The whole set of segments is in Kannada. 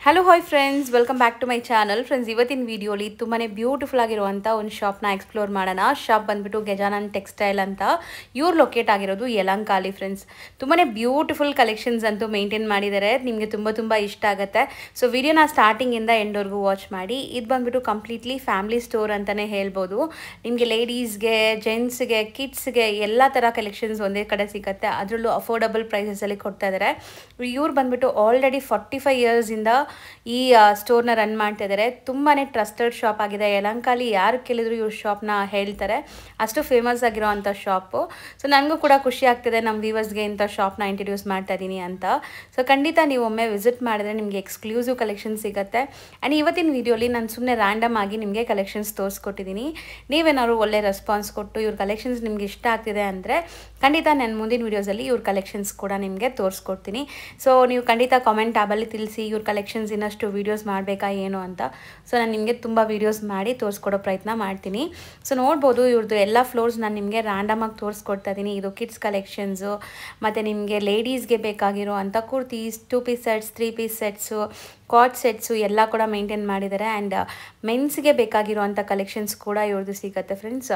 Hello hi friends, welcome back to my channel. Friends, ಇವತ್ತಿನ ವಿಡಿಯೋಲಿ ತುಂಬಾ ಬ್ಯೂಟಿಫುಲ್ ಆಗಿರುವಂಥ ಒಂದು ಶಾಪ್ನ ಎಕ್ಸ್ಪ್ಲೋರ್ ಮಾಡೋಣ. ಶಾಪ್ ಬಂದ್ಬಿಟ್ಟು ಗಜಾನನ್ ಟೆಕ್ಸ್ಟೈಲ್ ಅಂತ ಇವ್ರು ಲೊಕೇಟ್ ಆಗಿರೋದು ಯಲಹಂಕಾಲಿ. ಫ್ರೆಂಡ್ಸ್, ತುಂಬಾ ಬ್ಯೂಟಿಫುಲ್ ಕಲೆಕ್ಷನ್ಸ್ ಅಂತೂ ಮೇಂಟೈನ್ ಮಾಡಿದ್ದಾರೆ. ನಿಮಗೆ ತುಂಬ ಇಷ್ಟ ಆಗುತ್ತೆ. ಸೊ ವಿಡಿಯೋನ ಸ್ಟಾರ್ಟಿಂಗಿಂದ ಎಂಡ್ವರೆಗೂ ವಾಚ್ ಮಾಡಿ. ಇದು ಬಂದ್ಬಿಟ್ಟು ಕಂಪ್ಲೀಟ್ಲಿ ಫ್ಯಾಮಿಲಿ ಸ್ಟೋರ್ ಅಂತಲೇ ಹೇಳ್ಬೋದು. ನಿಮಗೆ ಲೇಡೀಸ್ಗೆ, ಜೆಂಟ್ಸ್ಗೆ, ಕಿಡ್ಸ್ಗೆ ಎಲ್ಲ ಥರ ಕಲೆಕ್ಷನ್ಸ್ ಒಂದೇ ಕಡೆ ಸಿಗುತ್ತೆ. ಅದರಲ್ಲೂ ಅಫೋರ್ಡಬಲ್ ಪ್ರೈಸಸಲ್ಲಿ ಕೊಡ್ತಾ ಇದ್ದಾರೆ. ಇವ್ರು ಬಂದ್ಬಿಟ್ಟು ಆಲ್ರೆಡಿ 45 ಇಯರ್ಸಿಂದ ಈ ಸ್ಟೋರ್ನ ರನ್ ಮಾಡ್ತಾ ಇದ್ದಾರೆ. ತುಂಬಾ ಟ್ರಸ್ಟೆಡ್ ಶಾಪ್ ಆಗಿದೆ. ಯಲಹಂಕಾಲಿ ಯಾರು ಕೇಳಿದ್ರು ಇವ್ರ ಶಾಪ್ನ ಹೇಳ್ತಾರೆ, ಅಷ್ಟು ಫೇಮಸ್ ಆಗಿರೋ ಅಂಥ ಶಾಪು. ಸೊ ನನಗೂ ಕೂಡ ಖುಷಿ ಆಗ್ತಿದೆ ನಮ್ಮ ವ್ಯೂವರ್ಸ್ಗೆ ಇಂಥ ಶಾಪ್ನ ಇಂಟ್ರಡ್ಯೂಸ್ ಮಾಡ್ತಾ ಇದ್ದೀನಿ ಅಂತ. ಸೊ ಖಂಡಿತ ನೀವು ಒಮ್ಮೆ ವಿಸಿಟ್ ಮಾಡಿದ್ರೆ ನಿಮಗೆ ಎಕ್ಸ್ಕ್ಲೂಸಿವ್ ಕಲೆಕ್ಷನ್ ಸಿಗುತ್ತೆ. ಆ್ಯಂಡ್ ಇವತ್ತಿನ ವೀಡಿಯೋಲಿ ನಾನು ಸುಮ್ಮನೆ ರ್ಯಾಂಡಮ್ ಆಗಿ ನಿಮಗೆ ಕಲೆಕ್ಷನ್ಸ್ ತೋರಿಸ್ಕೊಟ್ಟಿದ್ದೀನಿ. ನೀವೇನಾದ್ರು ಒಳ್ಳೆ ರೆಸ್ಪಾನ್ಸ್ ಕೊಟ್ಟು ಇವ್ರ ಕಲೆಕ್ಷನ್ಸ್ ನಿಮ್ಗೆ ಇಷ್ಟ ಆಗ್ತಿದೆ ಅಂದರೆ ಖಂಡಿತ ನಾನು ಮುಂದಿನ ವೀಡಿಯೋಸಲ್ಲಿ ಇವ್ರ ಕಲೆಕ್ಷನ್ಸ್ ಕೂಡ ನಿಮಗೆ ತೋರಿಸ್ಕೊಡ್ತೀನಿ. ಸೊ ನೀವು ಖಂಡಿತ ಕಾಮೆಂಟ್ ಟ್ಯಾಬಲ್ಲಿ ತಿಳಿಸಿ ಇವ್ರ ಕಲೆಕ್ಷನ್ಸ್ ಇನ್ನಷ್ಟು ವೀಡಿಯೋಸ್ ಮಾಡಬೇಕಾ ಏನು ಅಂತ. ಸೊ ನಾನು ನಿಮಗೆ ತುಂಬ ವೀಡಿಯೋಸ್ ಮಾಡಿ ತೋರಿಸ್ಕೊಡೋ ಪ್ರಯತ್ನ ಮಾಡ್ತೀನಿ. ಸೊ ನೋಡ್ಬೋದು ಇವ್ರದ್ದು ಎಲ್ಲ ಫ್ಲೋರ್ಸ್ ನಾನು ನಿಮಗೆ ರ್ಯಾಂಡಮಾಗಿ ತೋರಿಸ್ಕೊಡ್ತಾ ಇದ್ದೀನಿ. ಇದು ಕಿಡ್ಸ್ ಕಲೆಕ್ಷನ್ಸು, ಮತ್ತು ನಿಮಗೆ ಲೇಡೀಸ್ಗೆ ಬೇಕಾಗಿರೋ ಅಂಥ kurtis, 2 piece sets, 3 piece sets, cot sets ಎಲ್ಲ ಕೂಡ ಮೇಂಟೈನ್ ಮಾಡಿದ್ದಾರೆ. ಆ್ಯಂಡ್ ಮೆನ್ಸ್ಗೆ ಬೇಕಾಗಿರುವಂಥ ಕಲೆಕ್ಷನ್ಸ್ ಕೂಡ ಇವ್ರದ್ದು ಸಿಗುತ್ತೆ ಫ್ರೆಂಡ್ಸ್.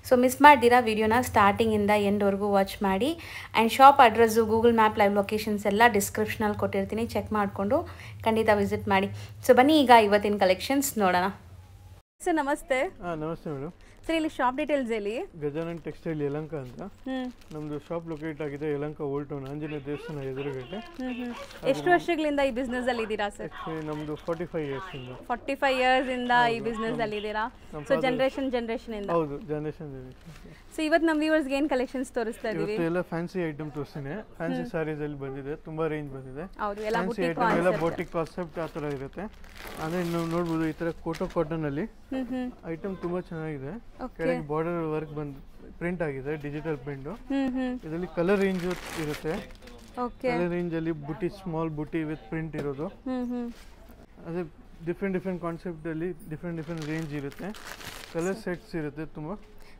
ಸೊ ಮಿಸ್ ಮಾಡ್ದಿರಾ ವಿಡಿಯೋನ ಸ್ಟಾರ್ಟಿಂಗಿಂದ ಎಂಡ್ವರೆಗೂ ವಾಚ್ ಮಾಡಿ. And shop address, Google map, live locations ಎಲ್ಲ ಡಿಸ್ಕ್ರಿಪ್ಷನಲ್ಲಿ ಕೊಟ್ಟಿರ್ತೀನಿ, ಚೆಕ್ ಮಾಡಿಕೊಂಡು ಖಂಡಿತ ವಿಸಿಟ್ ಮಾಡಿ. ಸೊ ಬನ್ನಿ ಈಗ ಇವತ್ತಿನ ಕಲೆಕ್ಷನ್ಸ್ ನೋಡೋಣ. ಸರ್ ನಮಸ್ತೆ. ನಮಸ್ತೆ ಮೇಡಮ್. ಸರ್ ಇಲ್ಲಿ ಶಾಪ್ ಡೀಟೇಲ್ಸ್ ಹೇಳಿ. ಗಜಾನನ್ ಟೆಕ್ಸ್ಟೈಲ್ ಯಲಹಂಕ ಅಂತ ನಮ್ದು ಶಾಪ್ ಲೊಕೇಟ್ ಆಗಿದೆ ಯಲಹಂಕ ಓಲ್ಡ್ ಟೌನ್ ಆಂಜನೇಯ ದೇವಸ್ಥಾನ ಎದುರುಗಡೆ. ಎಷ್ಟು ವರ್ಷಗಳಿಂದ ಈ ಬಿಸ್ನೆಸ್ ಅಲ್ಲಿ ಇದ್ದೀರಾ ಸರ್? ನಮ್ದು 45 ಇಯರ್ಸ್ ಇಂದ. 45 ಇಯರ್ಸ್ ಇಂದ ಈ ಬಿಸ್ನೆಸ್ ಅಲ್ಲಿ ಇದ್ದೀರಾ. ಸೊ ಜನರೇಷನ್ ಇಂದ. ಹೌದು, ಜನರೇಷನ್. ಸೊ ಇವತ್ತು ನಮ್ಮ ವ್ಯೂವರ್ಸ್ಗೆ ಏನು ಕಲೆಕ್ಷನ್ಸ್ ತೋರಿಸ್ತಾ ಇದೀವಿ? ಇವತ್ತು ಎಲ್ಲ ಫ್ಯಾನ್ಸಿ ಐಟಮ್ ತೋರಿಸ್ತೀನಿ. ಫ್ಯಾನ್ಸಿ ಸ್ಯಾರೀಸ್ ಅಲ್ಲಿ ಬಂದಿದೆ, ತುಂಬಾ ರೇಂಜ್ ಬಂದಿದೆ. ಹೌದು, ಎಲ್ಲ ಫ್ಯಾನ್ಸಿ ಐಟಮ್ ಎಲ್ಲ ಬೋಟಿಕ್ ಕಾನ್ಸೆಪ್ಟ್ ಆ ಥರ ಇರುತ್ತೆ. ಅಂದ್ರೆ ನೀವು ನೋಡ್ಬೋದು ಈ ಥರ ಕೋಟೋ ಕಾಟನ್ ಅಲ್ಲಿ ಐಟಮ್ ತುಂಬಾ ಚೆನ್ನಾಗಿದೆ. ಕೆಳಗೆ ಬಾರ್ಡರ್ ವರ್ಕ್ ಬಂದು ಪ್ರಿಂಟ್ ಆಗಿದೆ, ಡಿಜಿಟಲ್ ಪ್ರಿಂಟ್. ಇದರಲ್ಲಿ ಕಲರ್ ರೇಂಜ್ ಇರುತ್ತೆ. ಕಲರ್ ರೇಂಜ್ ಅಲ್ಲಿ ಬುಟಿ, ಸ್ಮಾಲ್ ಬುಟಿ ವಿತ್ ಪ್ರಿಂಟ್ ಇರೋದು. ಅದೇ ಡಿಫ್ರೆಂಟ್ ಕಾನ್ಸೆಪ್ಟ್ ಅಲ್ಲಿ ಡಿಫ್ರೆಂಟ್ ರೇಂಜ್ ಇರುತ್ತೆ. ಕಲರ್ ಸೆಟ್ಸ್ ಇರುತ್ತೆ ತುಂಬಾ.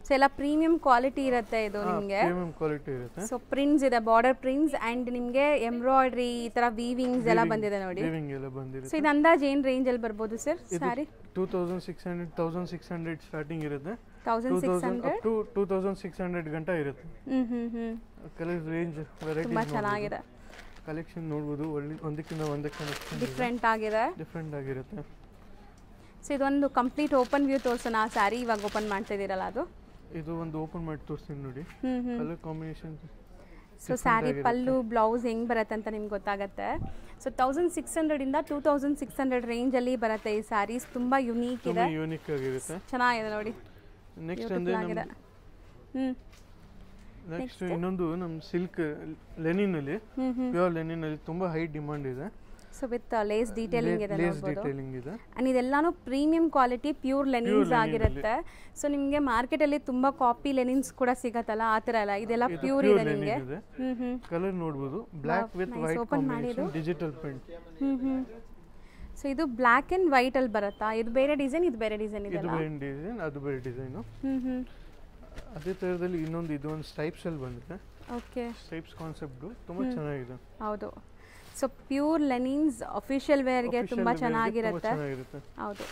ಸೊ ಎಲ್ಲ ಪ್ರೀಮಿಯಂ ಕ್ವಾಲಿಟಿ ಇರುತ್ತೆ ಇದು ನಿಮಗೆ. ಪ್ರೀಮಿಯಂ ಕ್ವಾಲಿಟಿ ಇರುತ್ತೆ. ಸೊ ಪ್ರಿಂಟ್ಸ್ ಇದೆ, ಬಾರ್ಡರ್ ಪ್ರಿಂಟ್ಸ್ ಅಂಡ್ ನಿಮಗೆ ಎಂಬ್ರಾಯ್ಡ್ರಿ ಈ ತರ ವೀವಿಂಗ್ಸ್ ಎಲ್ಲ ಬಂದಿದೆ ನೋಡಿ. ವೀವಿಂಗ್ ಎಲ್ಲ ಬಂದಿದೆ. ಸೊ ಇದು ಅಂದಾಜು ಏನು ರೇಂಜ್ ಅಲ್ಲಿ ಬರ್ಬೋದು ಸರ್ ಸಾರಿ? 2600 ಸ್ಟಾರ್ಟಿಂಗ್ ಇರುತ್ತೆ. 1600 ಟು 2600 ಗಂಟ ಇರುತ್ತೆ. ಕಲರ್ ರೇಂಜ್ ವೆರೈಟಿ ತುಂಬಾ ಚೆನ್ನಾಗಿದೆ. ಕಲೆಕ್ಷನ್ ನೋಡಬಹುದು, ಒಂದಕ್ಕಿಂತ ಒಂದಕ್ಕೆ ಡಿಫ್ರೆಂಟ್ ಆಗಿರುತ್ತೆ. ಸೊ ಇದೊಂದು ಕಂಪ್ಲೀಟ್ ಓಪನ್ ವ್ಯೂ ತೋರಿಸೋಣ. ಸ್ಯಾರಿ ಇವಾಗ ಓಪನ್ ಮಾಡ್ತಾ ಇದೀರಲ್ಲ ಅದು? ಇದು ಒಂದು ಓಪನ್ ಮಾಡಿ ತೋರಿಸ್ತೀನಿ ನೋಡಿ. Colour combination. ಸೊ ಸ್ಯಾರಿ ಪಲ್ಲು, ಬ್ಲೌಸ್ ಹೆಂಗ್ ಬರುತ್ತೆ ಅಂತ ನಿಮ್ಗೆ ಗೊತ್ತಾಗುತ್ತೆ. ಸೊ 1600 ಇಂದ 2600 ರೇಂಜ್ ಅಲ್ಲಿ ಬರುತ್ತೆ ಈ ಸ್ಯಾರೀಸ್. ತುಂಬಾ ಯುನೀಕ್ ಇದೆ, ಯೂನಿಕ್ ಆಗಿರುತ್ತೆ, ಚೆನ್ನಾಗಿದೆ ನೋಡಿ. ನೆಕ್ಸ್ಟ್ ಅಂದ್ರೆ ನೆಕ್ಸ್ಟ್ ಇನ್ನೊಂದು ನಮ್ಮ ಸಿಲ್ಕ್ ಲೆನಿನ್ ಅಲ್ಲಿ, ಪ್ಯೂರ್ ಲೆನಿನ್ ಅಲ್ಲಿ ತುಂಬಾ ಹೈ ಡಿಮಾಂಡ್ ಇದೆ. ಸೊ ವಿತ್ ಲೇಸ್ ಡೀಟೇಲಿಂಗ್ ಇದೆ ನೋಡಬಹುದು. ಅಂಡ್ ಇದೆಲ್ಲಾನು ಪ್ರೀಮಿಯಂ ಕ್ವಾಲಿಟಿ ಪ್ಯೂರ್ ಲೆನಿನ್ಸ್ ಆಗಿರುತ್ತೆ. ಸೊ ನಿಮಗೆ ಮಾರ್ಕೆಟ್ ಅಲ್ಲಿ ತುಂಬಾ ಕಾಪಿ ಲೆನಿನ್ಸ್ ಕೂಡ ಸಿಗತ್ತಲ್ಲ, ಆ ತರ ಅಲ್ಲ, ಇದೆಲ್ಲ ಪ್ಯೂರ್ ಇದೆ ನಿಮಗೆ. ಕಲರ್ ನೋಡಬಹುದು, block with white combination, digital print. So ಇದು ಬ್ಲಾಕ್ ಅಂಡ್ ವೈಟ್ ಅಲ್ಲಿ ಬರುತ್ತಾ? ಇದು ಬೇರೆ ಡಿಸೈನ್, ಇದು ಬೇರೆ ಡಿಸೈನ್ ಇದೆ. ಇದು ಬೇರೆ ಡಿಸೈನ್, ಅದು ಬೇರೆ ಡಿಸೈನ್. ಅದೇ ತರದಲ್ಲಿ ಇನ್ನೊಂದು ಇದೊಂದು ಸ್ಟ್ರೈಪ್ಸ್ ಅಲ್ಲಿ ಬಂದಿದೆ. ಓಕೆ, ಸ್ಟ್ರೈಪ್ಸ್ ಕಾನ್ಸೆಪ್ಟ್ ತುಂಬಾ ಚೆನ್ನಾಗಿದೆ. ಹೌದು. ಸೊ ಪ್ಯೂರ್ ಲೆನಿನ್ಸ್ ಅಫಿಷಿಯಲ್ ವೇರ್ಗೆ ತುಂಬಾ ಚೆನ್ನಾಗಿರುತ್ತೆ. ಹೌದು.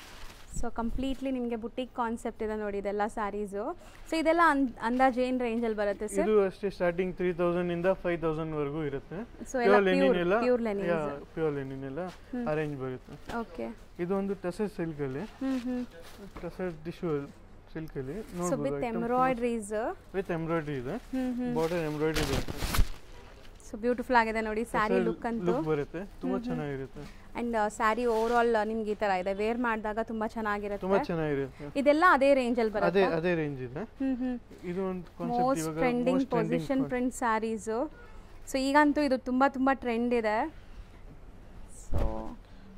ಸೊ ಕಂಪ್ಲೀಟ್ಲಿ ನಿಮಗೆ ಬುಟಿಕ್ ಕಾನ್ಸೆಪ್ಟ್ ಇದೆ ನೋಡಿ ಇದೆಲ್ಲ ಸ್ಯಾರೀಸು. ಸೊ ಇದೆಲ್ಲ ಅಂದಾಜು ಏನು ರೇಂಜಲ್ಲಿ ಬರುತ್ತೆ ಸರ್? ಇದು ಅಷ್ಟೇ ಸ್ಟಾರ್ಟಿಂಗ್ 3000 ಇಂದ 5000 ವರೆಗೂ ಇರುತ್ತೆ. ಸೊ ಎಲ್ಲ ಪ್ಯೂರ್ ಲೆನಿನ್ ಎಲ್ಲ ಅರೇಂಜ್ ಬರುತ್ತೆ. ಓಕೆ. ಇದು ಒಂದು ಟಸರ್ ಸಿಲ್ಕ್ ಅಲ್ಲಿ, ಟಸರ್ ಟಿಶ್ಯೂ ಸಿಲ್ಕ್ ಅಲ್ಲಿ ಸೊ ವಿತ್ ಎಂಬ್ರಾಯ್ಡ್ರೀಸ್, ಇದೆ, ಬಾರ್ಡರ್ ಎಂಬ್ರಾಯ್ಡ್ರಿ ಬರುತ್ತೆ. ಸೊ ಬ್ಯೂಟಿಫುಲ್ ಆಗಿದೆ ನೋಡಿ ಸ್ಯಾರಿ ಲುಕ್ ಅಂತೂ ಬರುತ್ತೆ, ತುಂಬಾ ಚೆನ್ನಾಗಿರುತ್ತೆ. ಅಂಡ್ ಸ್ಯಾರಿ ಓವರ್ ಆಲ್ ನಿಮ್ಗೆ ಈ ತರ ಇದೆ, ವೇರ್ ಮಾಡಿದಾಗ ತುಂಬಾ ಚೆನ್ನಾಗಿರುತ್ತೆ. ಇದೆಲ್ಲ ಅದೇ ರೇಂಜ್ ಅಲ್ಲಿ ಬರುತ್ತೆ. ಅದೇ ರೇಂಜ್ ಇದೆ. ಇದು ಒಂದು concept most trending position print saris. So ಈಗಂತೂ ಇದು ತುಂಬಾ ಟ್ರೆಂಡ್ ಇದೆ. ಸೊ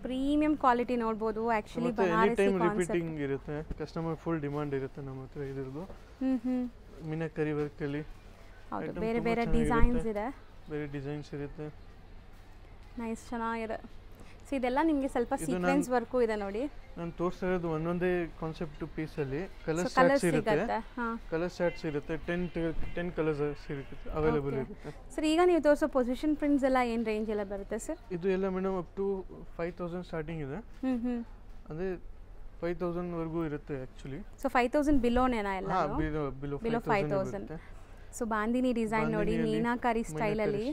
ಪ್ರೀಮಿಯಂ ಕ್ವಾಲಿಟಿ ನೋಡಬಹುದು. ಆಕ್ಚುಲಿ ಬನಾರಸಿ ರಿಪೀಟಿಂಗ್ ಇರುತ್ತೆ, ಕಸ್ಟಮರ್ ಫುಲ್ ಡಿಮಾಂಡ್ ಇರುತ್ತೆ ನಮ್ಮ ಹತ್ರ. ಇದ್ರದ್ದು ಮೀನಾಕರಿ ವರ್ಕ್ ಅಲ್ಲಿ ಬೇರೆ ಡಿಸೈನ್ಸ್ ಇದೆ, ಬೇರೆ ಡಿಸೈನ್ಸ್ ಇರುತ್ತೆ. ನೈಸ್, ಚೆನ್ನಾಗಿದೆ. ಸೊ ಇದೆಲ್ಲ ನಿಮಗೆ ಸ್ವಲ್ಪ ಸೀಕ್ವೆನ್ಸ್ ವರ್ಕು ಇದೆ ನೋಡಿ. ನಾನು ತೋರಿಸ್ತಾ ಇರೋದು ಒಂದೊಂದೇ ಕಾನ್ಸೆಪ್ಟ್ ಪೀಸಲ್ಲಿ ಕಲರ್ ಕಲರ್ಸ್ ಚಾರ್ಟ್ಸ್ ಇರುತ್ತೆ. ಸಿಗುತ್ತೆ. ಹಾಂ, ಕಲರ್ ಚಾರ್ಟ್ಸ್ ಇರುತ್ತೆ. 10 ಕಲರ್ಸ್ ಇರುತ್ತೆ, ಅವೈಲೇಬಲ್ ಇರುತ್ತೆ. ಸರ್ ಈಗ ನೀವು ತೋರಿಸೋ ಪೊಸಿಷನ್ ಪ್ರಿಂಟ್ಸ್ ಎಲ್ಲ ಏನು ರೇಂಜ್ ಎಲ್ಲ ಬರುತ್ತೆ ಸರ್? ಇದು ಎಲ್ಲ ಮೇಡಮ್ ಅಪ್ ಟು 5000 ಸ್ಟಾರ್ಟಿಂಗ್ ಇದೆ. ಅಂದರೆ 5000 ವರೆಗೂ ಇರುತ್ತೆ ಆ್ಯಕ್ಚುಲಿ. ಸೊ 5000 ಬಿಲೋನೇನಾ ಎಲ್ಲ? ಬಿಲೋ 5000. ಸೊ ಬಾಂದಿನಿ ಡಿಸೈನ್ ನೋಡಿ, ಮೀನಾಕಾರಿ ಸ್ಟೈಲಲ್ಲಿ.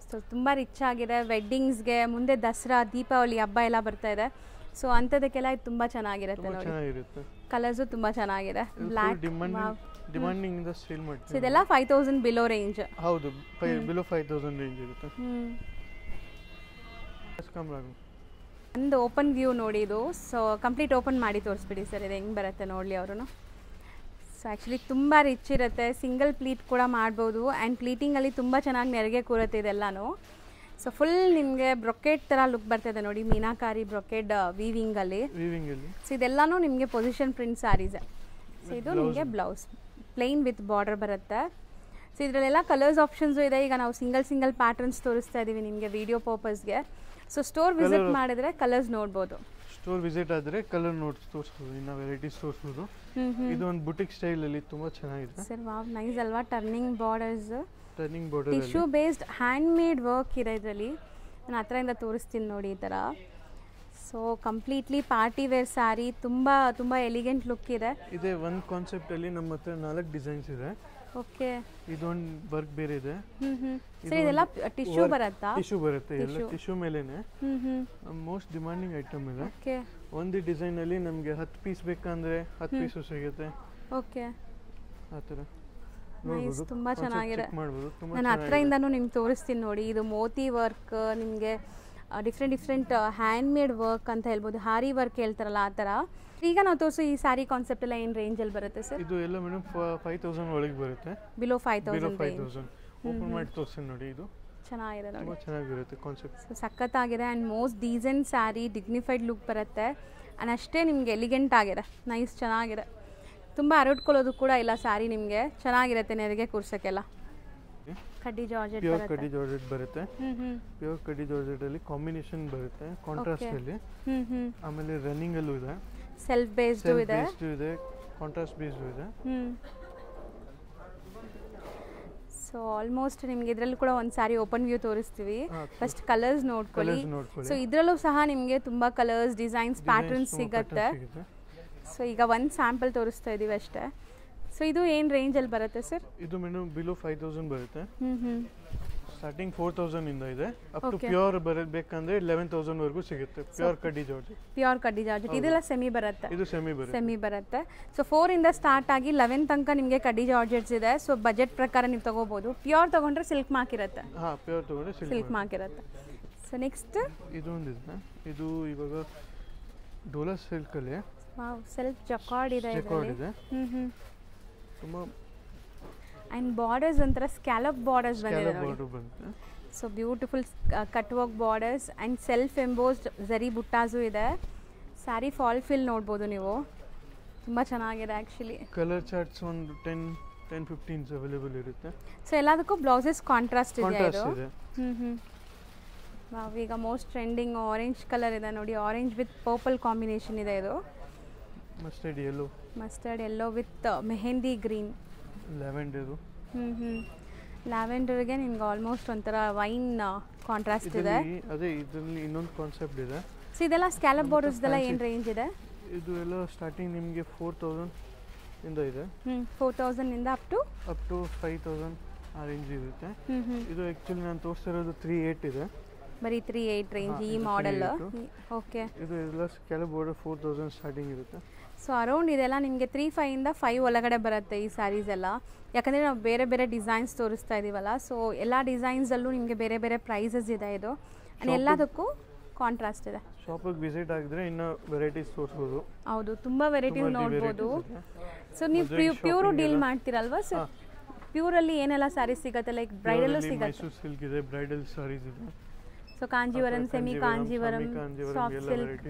ಸೊ ತುಂಬ ರಿಚ್ ಆಗಿದೆ. ವೆಡ್ಡಿಂಗ್ಸ್ಗೆ, ಮುಂದೆ ದಸರಾ, ದೀಪಾವಳಿ ಹಬ್ಬ ಎಲ್ಲ ಬರ್ತಾ ಇದೆ. ಸೊ ಅಂಥದಕ್ಕೆಲ್ಲ ಇದು ತುಂಬ ಚೆನ್ನಾಗಿರುತ್ತೆ ನೋಡಿ. ಕಲರ್ಸು ತುಂಬ ಚೆನ್ನಾಗಿದೆ. ಬ್ಲ್ಯಾಕ್ ಡಿಮಾಂಡಿಂಗ್ ಇಂದ ಸೇಲ್ ಮಾಡ್ತೀವಿ. ಸೊ ಇದೆಲ್ಲ 5000 ಬಿಲೋ ರೇಂಜ್. ಹೌದು, ಬಿಲೋ 5000 ರೇಂಜ್ ಇರುತ್ತೆ. ಒಂದು ಓಪನ್ ವ್ಯೂ ನೋಡಿ ಇದು. ಸೊ ಕಂಪ್ಲೀಟ್ ಓಪನ್ ಮಾಡಿ ತೋರಿಸ್ಬಿಡಿ ಸರ್, ಇದು ಹೆಂಗೆ ಬರುತ್ತೆ ನೋಡಲಿ ಅವರು. ಸೊ ಆ್ಯಕ್ಚುಲಿ ತುಂಬ ರಿಚ್ ಇರುತ್ತೆ. ಸಿಂಗಲ್ ಪ್ಲೀಟ್ ಕೂಡ ಮಾಡ್ಬೋದು. ಆ್ಯಂಡ್ ಪ್ಲೀಟಿಂಗಲ್ಲಿ ತುಂಬ ಚೆನ್ನಾಗಿ ನೆರಿಗೆ ಕೂರುತ್ತೆ ಇದೆಲ್ಲನೂ. ಸೊ ಫುಲ್ ನಿಮಗೆ ಬ್ರೊಕೆಟ್ ಥರ ಲುಕ್ ಬರ್ತಿದೆ ನೋಡಿ, ಮೀನಾಕಾರಿ ಬ್ರೊಕೆಟ್ ವೀವಿಂಗಲ್ಲಿ. ಸೊ ಇದೆಲ್ಲನೂ ನಿಮಗೆ ಪೊಸಿಷನ್ ಪ್ರಿಂಟ್ ಸ್ಯಾರೀಸೆ. ಸೊ ಇದು ನಿಮಗೆ ಬ್ಲೌಸ್ ಪ್ಲೈನ್ ವಿತ್ ಬಾರ್ಡರ್ ಬರುತ್ತೆ. ಸೊ ಇದರಲ್ಲೆಲ್ಲ ಕಲರ್ಸ್ ಆಪ್ಷನ್ಸು ಇದೆ. ಈಗ ನಾವು ಸಿಂಗಲ್ ಪ್ಯಾಟರ್ನ್ಸ್ ತೋರಿಸ್ತಾ ಇದ್ದೀವಿ ನಿಮಗೆ ವಿಡಿಯೋ ಪರ್ಪಸ್ಗೆ. ಸೊ ಸ್ಟೋರ್ ವಿಸಿಟ್ ಮಾಡಿದ್ರೆ ಕಲರ್ಸ್ ನೋಡ್ಬೋದು. ಸ್ಟೋರ್ ವಿಸಿಟ್ ಆದರೆ ಕಲರ್ ತೋರಿಸ್ಬೋದು, ಇನ್ನು ವೆರೈಟೀಸ್ ತೋರಿಸ್ಬೋದು. ಇದು ಒಂದು ಬುಟಿಕ್ ಸ್ಟೈಲಲ್ಲಿ ತುಂಬ ಚೆನ್ನಾಗಿದೆ ಸರ್. ವಾವ್, ನೈಸ್ ಅಲ್ವಾ? Turning borders, border, tissue based handmade work ಇದೆ ಇದರಲ್ಲಿ. ನಾನು ಹತ್ರದಿಂದ ತೋರಿಸ್ತೀನಿ ನೋಡಿ ಈ ಥರ. So completely party wear sari, ತುಂಬ ಎಲಿಗೆಂಟ್ ಲುಕ್ ಇದೆ. ಇದೆ ಒಂದು ಕಾನ್ಸೆಪ್ಟಲ್ಲಿ ನಮ್ಮ ಹತ್ರ 4 ಡಿಸೈನ್ಸ್ ಇದೆ. ಓಕೆ, ಇದೊಂದು ವರ್ಕ್ ಬೇರೆ ಇದೆ. ಸರ್ ಇದೆಲ್ಲ ಟಿಶ್ಯೂ ಬರುತ್ತಾ? ಟಿಶ್ಯೂ ಬರುತ್ತೆ, ಎಲ್ಲ ಟಿಶ್ಯೂ ಮೇಲೇನೆ. ಮೋಸ್ಟ್ ಡಿಮಾಂಡಿಂಗ್ ಐಟಮ್ ಇದೆ. ಓಕೆ, ಒಂದು ಡಿಸೈನ್ ಅಲ್ಲಿ ನಮಗೆ 10 ಪೀಸ್ ಬೇಕಂದ್ರೆ 10 ಪೀಸು ಸಿಗುತ್ತೆ. ಓಕೆ, ಆ ಥರ ನೈಸ್, ತುಂಬ ಚೆನ್ನಾಗಿದೆ. ನಾನು ಹತ್ರದಿಂದನೂ ನಿಮ್ಗೆ ತೋರಿಸ್ತೀನಿ ನೋಡಿ. ಇದು ಮೋತಿ ವರ್ಕ್, ನಿಮಗೆ ಡಿಫ್ರೆಂಟ್ ಹ್ಯಾಂಡ್ ಮೇಡ್ ವರ್ಕ್ ಅಂತ ಹೇಳ್ಬೋದು. ಹಾರಿ ವರ್ಕ್ ಹೇಳ್ತಾರಲ್ಲ ಆ ಥರ. ಈಗ ನಾವು ತೋರಿಸೋ ಈ ಸ್ಯಾರಿ ಕಾನ್ಸೆಪ್ಟ್ ಎಲ್ಲ ಏನು ರೇಂಜಲ್ಲಿ ಬರುತ್ತೆ ಸರ್? ಇದು ಎಲ್ಲ ಮೇಡಮ್ 5000 ಒಳಗೆ ಬರುತ್ತೆ. ಬಿಲೋ 5000. ಓಪನ್ ಮಾಡಿ ತೋರಿಸ್ತೀನಿ ನೋಡಿ. ಇದು ಚೆನ್ನಾಗಿದೆ ನೋಡಿ, ತುಂಬ ಚೆನ್ನಾಗಿರುತ್ತೆ ಕಾನ್ಸೆಪ್ಟ್. ಸಖತ್ತಾಗಿದೆ. And most decent sari, dignified look ಬರುತ್ತೆ. ಆ್ಯಂಡ್ ಅಷ್ಟೇ ನಿಮಗೆ ಎಲಿಗೆಂಟ್ ಆಗಿದೆ, ನೈಸ್, ಚೆನ್ನಾಗಿದೆ. ತುಂಬ ಹರಡ್ಕೊಳ್ಳೋದು ಕೂಡ ಇಲ್ಲ ಸ್ಯಾರಿ, ನಿಮಗೆ ಚೆನ್ನಾಗಿರುತ್ತೆ ನೆರಿಗೆ ಕೂರ್ಸೋಕ್ಕೆಲ್ಲ. ಕಡ್ಡಿ ಜಾರ್ಜೆಟ್ ಪ್ಯೂರ್ ಕಡ್ಡಿ ಜಾರ್ಜೆಟ್ ಬರುತ್ತೆ. ಪ್ಯೂರ್ ಕಡ್ಡಿ ಜಾರ್ಜೆಟ್ ಅಲ್ಲಿ ಕಾಂಬಿನೇಷನ್ ಬರುತ್ತೆ ಕಾಂಟ್ರಾಸ್ಟ್ ಅಲ್ಲಿ. ಆಮೇಲೆ ರನ್ನಿಂಗ್ ಅಲ್ಲೂ ಇದೆ, ಸೆಲ್ಫ್ ಬೇಸ್ಡ್ ಇದೆ, ಕಾಂಟ್ರಾಸ್ಟ್ ಬೇಸ್ಡ್ ಇದೆ. ಸೊ ಆಲ್ಮೋಸ್ಟ್ ನಿಮ್ಗೆ ಇದರಲ್ಲೂ ಕೂಡ ಒಂದು ಸಾರಿ ಓಪನ್ ವ್ಯೂ ತೋರಿಸ್ತೀವಿ. ಫಸ್ಟ್ ಕಲರ್ಸ್ ನೋಡ್ಕೊಳ್ಳಿ. ಸೊ ಇದರಲ್ಲೂ ಸಹ ನಿಮಗೆ ತುಂಬ ಕಲರ್ಸ್, ಡಿಸೈನ್ಸ್, ಪ್ಯಾಟರ್ನ್ಸ್ ಸಿಗುತ್ತೆ. ಸೊ ಈಗ ಒಂದು ಸ್ಯಾಂಪಲ್ ತೋರಿಸ್ತಾ ಇದ್ದೀವಿ ಅಷ್ಟೇ. ಸೊ ಇದು ಏನು ರೇಂಜಲ್ಲಿ ಬರುತ್ತೆ ಸರ್? ಇದು ಮೇಡಮ್ ಬಿಲೋ 5000 ಬರುತ್ತೆ. ಸ್ಟಾರ್ಟಿಂಗ್ 4000 ಇಂದ ಇದೆ. ಅಪ್ ಟು ಪ್ಯೂರ್ ಬರಬೇಕಂದ್ರೆ 11000 ವರೆಗೂ ಸಿಗುತ್ತೆ. ಪ್ಯೂರ್ ಕಡ್ಡಿ ಜಾರ್ಜೆಟ್. ಇದೆಲ್ಲ ಸೆಮಿ ಬರುತ್ತೆ. ಇದು ಸೆಮಿ ಬರುತ್ತೆ. ಸೊ 4 ಇಂದ ಸ್ಟಾರ್ಟ್ ಆಗಿ 11 ತನಕ ನಿಮಗೆ ಕಡ್ಡಿ ಜಾರ್ಜೆಟ್ಸ್ ಇದೆ. ಸೊ ಬಜೆಟ್ ಪ್ರಕಾರ ನೀವು ತಗೋಬಹುದು. ಪ್ಯೂರ್ ತಗೊಂಡ್ರೆ ಸಿಲ್ಕ್ ಮಾರ್ಕ್ ಇರುತ್ತೆ. ಪ್ಯೂರ್ ತಗೊಂಡ್ರೆ ಸಿಲ್ಕ್ ಮಾರ್ಕ್ ಇರುತ್ತೆ. ಸೊ ನೆಕ್ಸ್ಟ್ ಇದೊಂದು ಇದೆ. ಇದು ಇವಾಗ ಡೋಲಾ ಸಿಲ್ಕ್ ಅಲ್ಲಿ ಸೆಲ್ಫ್ ಜಕಾರ್ಡ್ ಇದೆ. ತುಂಬಾ ಆ್ಯಂಡ್ ಬಾರ್ಡರ್ಸ್ ಒಂಥರ ಸ್ಕ್ಯಾಲಪ್ ಬಾರ್ಡರ್ಸ್ ಬಂದಿದೆ ನೋಡಿ. So beautiful cut work borders and self embossed zari buttas ಇದೆ. ಸ್ಯಾರಿ ಫಾಲ್ ಫಿಲ್ ನೋಡ್ಬೋದು ನೀವು, ತುಂಬ ಚೆನ್ನಾಗಿದೆ ಆ್ಯಕ್ಚುಲಿ. ಕಲರ್ ಚಾರ್ಟ್ಸ್ ಒಂದು 10-15 ಅವೈಲೇಬಲ್ ಇರುತ್ತೆ. ಸೊ ಎಲ್ಲದಕ್ಕೂ ಬ್ಲೌಸಸ್ ಕಾಂಟ್ರಾಸ್ಟ್ ಇದೆ ಇದು. ಈಗ ಮೋಸ್ಟ್ ಟ್ರೆಂಡಿಂಗ್ ಆರೆಂಜ್ ಕಲರ್ ಇದೆ ನೋಡಿ. ಆರೆಂಜ್ ವಿತ್ ಪರ್ಪಲ್ ಕಾಂಬಿನೇಷನ್ ಇದೆ ಇದು. Mustard yellow with mehndi green, ಲ್ಯಾವೆಂಡರ್ಗೆ ನಿಮ್ಗೆ ಆಲ್ಮೋಸ್ಟ್ ಒಂಥರ ವೈನ್ ಕಾಂಟ್ರಾಸ್ಟ್ ಇದೆ. ಅದೇ ಇದರಲ್ಲಿ ಇನ್ನೊಂದು ಕಾನ್ಸೆಪ್ಟ್ ಇದೆ. ಸೊ ಇದೆಲ್ಲ ಸ್ಕ್ಯಾಲಪ್ ಬಾರ್ಡರ್ಸ್ ಎಲ್ಲ ಏನು ರೇಂಜ್ ಇದೆ? ಇದು ಎಲ್ಲ ಸ್ಟಾರ್ಟಿಂಗ್ ನಿಮಗೆ 4000 ಇಂದ ಇದೆ. 4000 ಇಂದ ಅಪ್ ಟು 5000 ಆ ರೇಂಜ್ ಇರುತ್ತೆ. ಇದು ಆ್ಯಕ್ಚುಲಿ ನಾನು ತೋರಿಸ್ತಿರೋದು 38 ಇದೆ. ಬರೀ 38 ರೇಂಜ್ ಈ ಮಾಡೆಲ್. ಓಕೆ, ಇದು ಎಲ್ಲ ಸ್ಕ್ಯಾಲಪ್ ಬಾರ್ಡರ್ 4000 ಸ್ಟಾರ್ಟಿಂಗ್ ಇರುತ್ತೆ. ಸೊ ಅರೌಂಡ್ ಇದೆಲ್ಲ ನಿಮಗೆ 3-5 ಇಂದ 5 ಒಳಗಡೆ ಬರುತ್ತೆ ಈ ಸ್ಯಾರೀಸ್ ಎಲ್ಲ. ಯಾಕಂದರೆ ನಾವು ಬೇರೆ ಬೇರೆ ಡಿಸೈನ್ಸ್ ತೋರಿಸ್ತಾ ಇದ್ದೀವಲ್ಲ. ಸೊ ಎಲ್ಲ ಡಿಸೈನ್ಸಲ್ಲೂ ನಿಮಗೆ ಬೇರೆ ಬೇರೆ ಪ್ರೈಸಸ್ ಇದೆ ಇದು. ಆ್ಯಂಡ್ ಎಲ್ಲದಕ್ಕೂ ಕಾಂಟ್ರಾಸ್ಟ್ ಇದೆ. ಶಾಪಿಗೆ ವಿಸಿಟ್ ಆಗಿದ್ರೆ ಇನ್ನೂ ವೆರೈಟೀಸ್ ತೋರಿಸ್ಬೋದು. ಹೌದು, ತುಂಬ ವೆರೈಟೀಸ್ ನೋಡ್ಬೋದು. ಸೊ ನೀವು ಪ್ಯೂರು ಡೀಲ್ ಮಾಡ್ತೀರಲ್ವಾ ಸರ್? ಪ್ಯೂರಲ್ಲಿ ಏನೆಲ್ಲ ಸ್ಯಾರೀಸ್ ಸಿಗುತ್ತೆ? ಲೈಕ್ ಬ್ರೈಡಲ್ಲೂ ಸಿಗುತ್ತೆ. ಮೈಸೂರು ಸಿಲ್ಕ್ ಇದೆ, ಬ್ರೈಡಲ್ ಸ್ಯಾರೀಸ್ ಇದೆ. So Kanjeevaram, semi Kanjeevaram, soft silk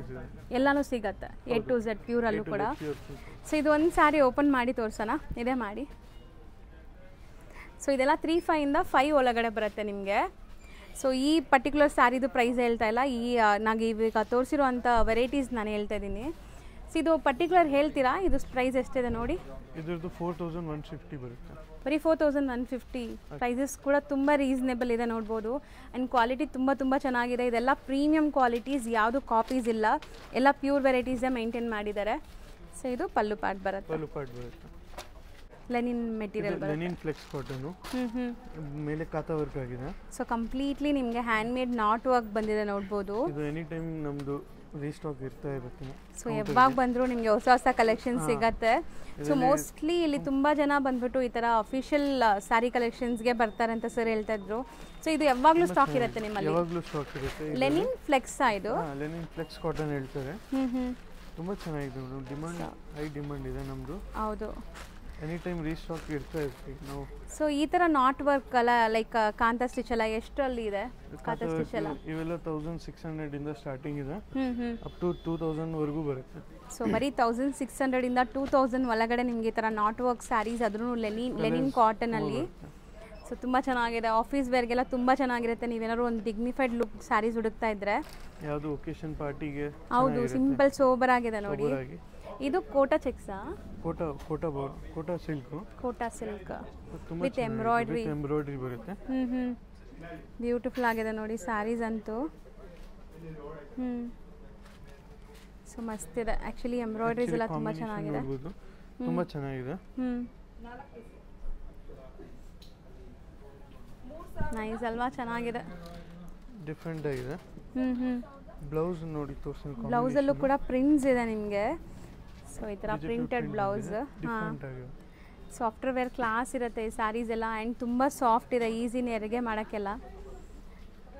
ಎಲ್ಲನೂ ಸಿಗುತ್ತೆ. A to Z ಪ್ಯೂರಲ್ಲೂ ಕೂಡ. ಸೊ ಇದು ಒಂದು ಸ್ಯಾರಿ ಓಪನ್ ಮಾಡಿ ತೋರಿಸೋಣ. ಇದೇ ಮಾಡಿ. ಸೊ ಇದೆಲ್ಲ 3-5 ಇಂದ 5 ಒಳಗಡೆ ಬರುತ್ತೆ ನಿಮಗೆ. ಸೊ ಈ ಪರ್ಟಿಕ್ಯುಲರ್ ಸ್ಯಾರಿದು ಪ್ರೈಸ್ ಹೇಳ್ತಾ ಇಲ್ಲ, ಈ ನನಗೆ ಇವಾಗ ತೋರಿಸಿರುವಂಥ ವೆರೈಟೀಸ್ ನಾನು ಹೇಳ್ತಾ ಇದ್ದೀನಿ. ಸೊ ಇದು ಪರ್ಟಿಕ್ಯುಲರ್ ಹೇಳ್ತೀರಾ ಇದು ಪ್ರೈಸ್ ಎಷ್ಟಿದೆ ನೋಡಿ? ಇದ್ರದ್ದು 4150 ಬರುತ್ತೆ. ಬರೀ 4150. ಪ್ರೈಸಸ್ ಕೂಡ ತುಂಬ ರೀಸನೇಬಲ್ ಇದೆ ನೋಡ್ಬೋದು. ಆ್ಯಂಡ್ ಕ್ವಾಲಿಟಿ ತುಂಬ ಚೆನ್ನಾಗಿದೆ. ಇದೆಲ್ಲ ಪ್ರೀಮಿಯಂ ಕ್ವಾಲಿಟೀಸ್, ಯಾವುದು ಕಾಪೀಸ್ ಇಲ್ಲ, ಎಲ್ಲ ಪ್ಯೂರ್ ವೆರೈಟೀಸೇ ಮೇಂಟೈನ್ ಮಾಡಿದ್ದಾರೆ. ಸೊ ಇದು ಪಲ್ಲು ಪಾರ್ಟ್ ಬರುತ್ತೆ, ಲೆನಿನ್ ಮೆಟೀರಿಯಲ್ ಬರುತ್ತೆ, ಲೆನಿನ್ ಫ್ಲೆಕ್ಸ್ ಕಾಟನ್, ಮೇಲೆ ಕಾತಾ ವರ್ಕ್ ಆಗಿದೆ. ಸೊ ಕಂಪ್ಲೀಟ್ಲಿ ನಿಮಗೆ ಹ್ಯಾಂಡ್ ಮೇಡ್ ನಾಟ್ ವರ್ಕ್ ಬಂದಿದೆ ನೋಡ್ಬೋದು. ಇದು ಎನಿ ಟೈಮ್ ನಮ್ಮದು ರೀಸ್ಟಾಕ್ ಇರ್ತಾ ಇರುತ್ತೆ. ಸೊ ಯಾವಾಗ ಬಂದರೂ ನಿಮಗೆ ಹೊಸ ಕಲೆಕ್ಷನ್ ಸಿಗತ್ತೆ. ಸೊ ಮೋಸ್ಟ್ಲಿ ಇಲ್ಲಿ ತುಂಬ ಜನ ಬಂದ್ಬಿಟ್ಟು ಈ ಥರ ಅಫಿಷಿಯಲ್ ಸ್ಯಾರಿ ಕಲೆಕ್ಷನ್ಸ್ಗೆ ಬರ್ತಾರೆ ಅಂತ ಸರ್ ಹೇಳ್ತಾ ಇದ್ರು. ಸೊ ಇದು ಯಾವಾಗಲೂ ಸ್ಟಾಕ್ ಇರುತ್ತೆ ನಿಮ್ಮಲ್ಲಿ? ಯಾವಾಗಲೂ ಸ್ಟಾಕ್ ಇರುತ್ತೆ. ಲೆನಿನ್ ಫ್ಲೆಕ್ಸ್ ಇದು? ಲೆನಿನ್ ಫ್ಲೆಕ್ಸ್ ಕಾಟನ್ ಹೇಳ್ತಾರೆ. ತುಂಬ ಚೆನ್ನಾಗಿದೆ, ಡಿಮಾಂಡ್ ಹೈ ಡಿಮಾಂಡ್ ಇದೆ ನಮ್ಮದು. ಹೌದು, ಎನಿ ಟೈಮ್ ರೀಸ್ಟಾಕ್ ಇರ್ತಾ ಇರ್ತೀವಿ ನಾವು. ಸೊ ಈ ಥರ ನಾಟ್ ವರ್ಕ್ ಅಲ್ಲ, ಲೈಕ್ ಕಾಂತಾ ಸ್ಟಿಚ್ ಎಲ್ಲ ಎಷ್ಟರಲ್ಲಿ ಇದೆ? ಕಾಂತಾ ಸ್ಟಿಚ್ ಎಲ್ಲ ಇವೆಲ್ಲ 1600 ಇಂದ ಸ್ಟಾರ್ಟಿಂಗ್ ಇದೆ, ಅಪ್ ಟು 2000 ವರೆಗೂ ಬರುತ್ತೆ. ಸೊ ಬರೀ 1600 ಇಂದ 2000 ಒಳಗಡೆ ನಿಮಗೆ ಈ ಥರ ನಾಟ್ ವರ್ಕ್ ಸ್ಯಾರೀಸ್, ಅದ್ರೂ ಲೆನಿನ್ ಕಾಟನಲ್ಲಿ. ಸೊ ತುಂಬ ಚೆನ್ನಾಗಿದೆ, ಆಫೀಸ್ ವೇರ್ಗೆಲ್ಲ ತುಂಬ ಚೆನ್ನಾಗಿರುತ್ತೆ. ನೀವೇನಾದ್ರು ಒಂದು ಡಿಗ್ನಿಫೈಡ್ ಲುಕ್ ಸ್ಯಾರೀಸ್ ಹುಡುಕ್ತಾ ಇದ್ರೆ, ಯಾವುದು ಒಕೇಶನ್ ಪಾರ್ಟಿಗೆ. ಹೌದು, ಸಿಂಪಲ್ ಸೋಬರ್ ಆಗಿದೆ ನೋಡಿ. ಇದು ಕೋಟಾ ಚೆಕ್ಸಾ? Kota silk. Kota silk with embroidery ಬರುತ್ತೆ. ಬ್ಯೂಟಿಫುಲ್ ಆಗಿದೆ ನೋಡಿ ಸ್ಯಾರೀಸ್ ಅಂತೂ. ಸೊ ಮಸ್ತ್ ಇದೆ ಆ್ಯಕ್ಚುಲಿ, ಎಂಬ್ರಾಯ್ಡ್ರೀಸ್ ಎಲ್ಲ ತುಂಬ ಚೆನ್ನಾಗಿದೆ. ತುಂಬ ಚೆನ್ನಾಗಿದೆ, ನೈಸ್ ಅಲ್ವಾ? ಚೆನ್ನಾಗಿದೆ, ಡಿಫ್ರೆಂಟ್ ಆಗಿದೆ. ಬ್ಲೌಸ್ ನೋಡಿ ತೋರಿಸಿ. ಬ್ಲೌಸಲ್ಲೂ ಕೂಡ ಪ್ರಿಂಟ್ಸ್ ಇದೆ ನಿಮಗೆ. ಸೊ ಈ ಥರ ಪ್ರಿಂಟೆಡ್ ಬ್ಲೌಸ್. ಹಾಂ, ಸಾಫ್ಟ್ವೇರ್ ವೇರ್ ಕ್ಲಾಸ್ ಇರುತ್ತೆ ಈ ಸ್ಯಾರೀಸ್ ಎಲ್ಲ. ಆ್ಯಂಡ್ ತುಂಬ ಸಾಫ್ಟ್ ಇದೆ, ಈಸಿ ನೆರಿಗೆ ಮಾಡೋಕ್ಕೆಲ್ಲ.